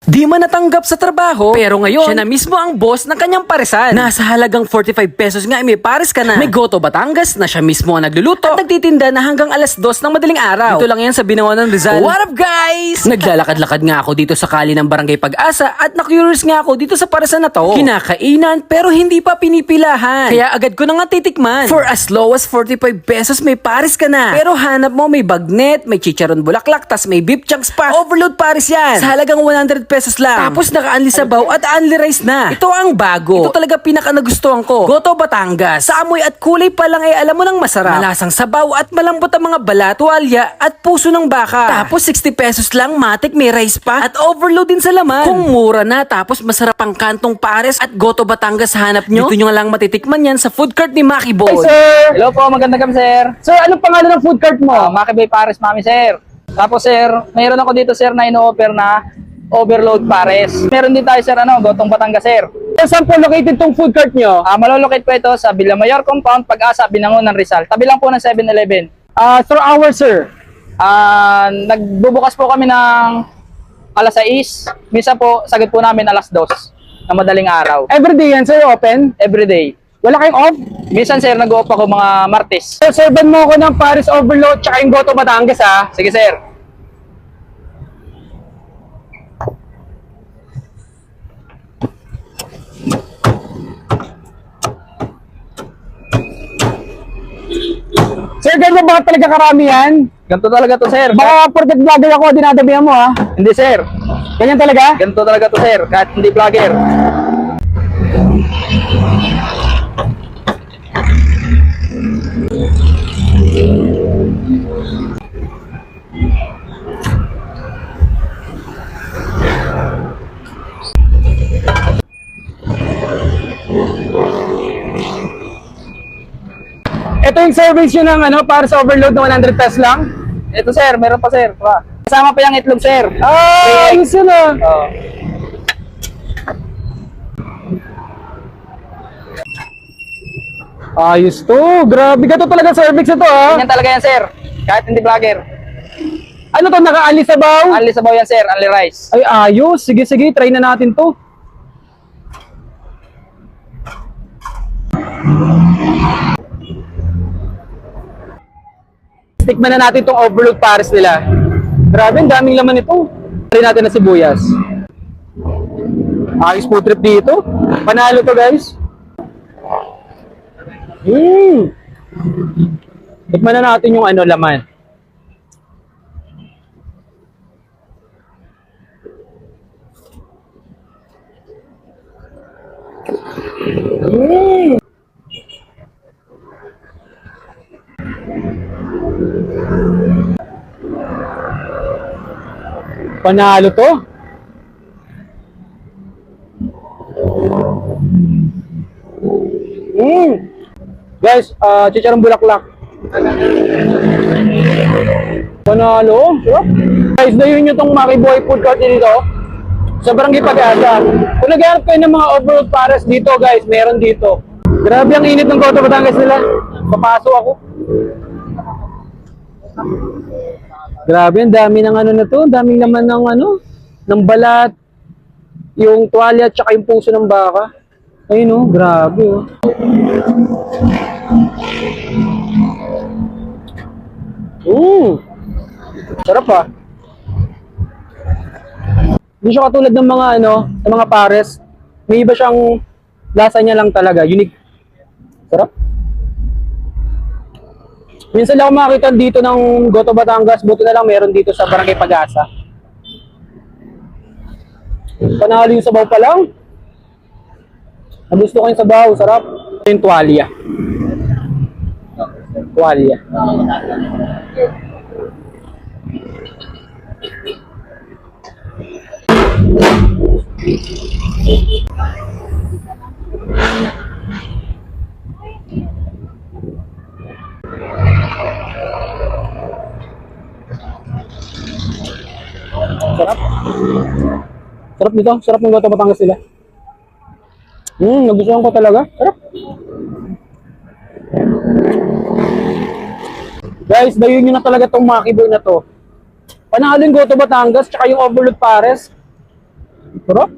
Di man natanggap sa trabaho, pero ngayon, siya na mismo ang boss ng kanyang paresan. Nasa halagang 45 pesos nga, may pares ka na. May Goto Batangas na siya mismo ang nagluluto at nagtitinda na hanggang alas 2 ng madaling araw. Dito lang yan sa Binangonan, Rizal. What up guys? Naglalakad-lakad nga ako dito sa kali ng Barangay Pag-asa at na-curious nga ako dito sa paresan na to. Kinakainan pero hindi pa pinipilahan. Kaya agad ko na nga titikman. For as low as 45 pesos may pares ka na. Pero hanap mo may bagnet, may chicharon bulaklak, tas may beef chunks pa. Overload pares yan. Sa halagang 100 pesos lang. Tapos naka-unli sabaw at unli rice na. Ito ang bago. Ito talaga pinaka nagustuhan ko. Goto Batangas. Sa amoy at kulay pa lang ay alam mo nang masarap. Malasang sabaw at malambot ang mga balat, tuwalya at puso ng baka. Tapos 60 pesos lang, matik may rice pa at overload din sa laman. Kung mura na tapos masarap ang kantong pares at Goto Batangas hanap nyo, dito nyo nga lang matitikman yan sa food court ni Maki Boy. Hi, sir! Hello po, magandang gabi sir. Sir, anong pangalan ng food cart mo? Maki Boy Pares Mami sir. Tapos sir, mayroon ako dito sir na ino-offer na overload pares. Meron din tayo sir Gotong Batangas sir. Saan po located tong food cart nyo? Malolocate po ito sa Villamayor Compound, Pag-asa, Binangonan, Rizal. Tabi lang po ng 7-Eleven. Through hours, sir. Nagbubukas po kami ng alas 6. Minsan po, sagad po namin alas 2 na madaling araw. Everyday yan, sir, open? Everyday. Wala kayong off? Minsan sir, nag-o-off ako mga Martes. Sir, servan mo ako ng Paris Overload tsaka yung Goto Batangas, ha? Sige sir. Sir, ganyan ba talaga karami yan? Ganito talaga to sir. Baka porket vlogger ako, dinadabihan mo, ha? Hindi sir. Ganyan talaga? Ganito talaga to sir, kahit hindi vlogger. Ito yung service nyo ng Paris Overload na 100 pesos lang? Ito sir, meron pa sir. Kasama pa yung itlog sir. Ayos yun, ah. Oh. Ayos to. Grabe ka to talaga service ito, ha? Ganyan talaga yan sir, kahit hindi vlogger. Ano to, naka-ali sabaw? Unli sabaw yan sir, unli rice. Ay, ayos. Sige, sige. Try na natin to. Tikman na natin itong overload pares nila. Grabe, ang daming laman ito. Try natin na sibuyas. Ayos food trip dito. Panalo to, guys. Tikman na natin yung laman. Panalo to. Guys, chicharong bulaklak. Panalo. Guys, dayun nyo tong Maki Boy food court dito sa Barangay Pag-asa. Kung naghanap kayo ng mga overload pares dito, guys, meron dito. Grabe ang init ng Goto Batangas nila. Papasok ako. Grabe, ang dami ng na to. Ang daming naman ng ng balat. Yung tuwalya at saka yung puso ng baka. Ayun, oh, grabe, oh. Sarap, ah. Hindi siya katulad ng mga ng mga pares. May iba siyang lasa niya lang talaga, unique. Sarap. Minsan lang ako makakita dito ng Goto Batangas, buti na lang meron dito sa Barangay Pag-asa. Panalo yung sabaw pa lang. Nagusto ko yung sabaw, sarap. Yung tuwalya. Tuwalya. Sarap. Sarap nito. Sarap ng Goto Batangas nila. Nagustuhan ko talaga. Sarap. Guys, dayun nyo na talaga itong Maki Boy na to. Panalo yung Goto Batangas, tsaka yung overload pares. Sarap.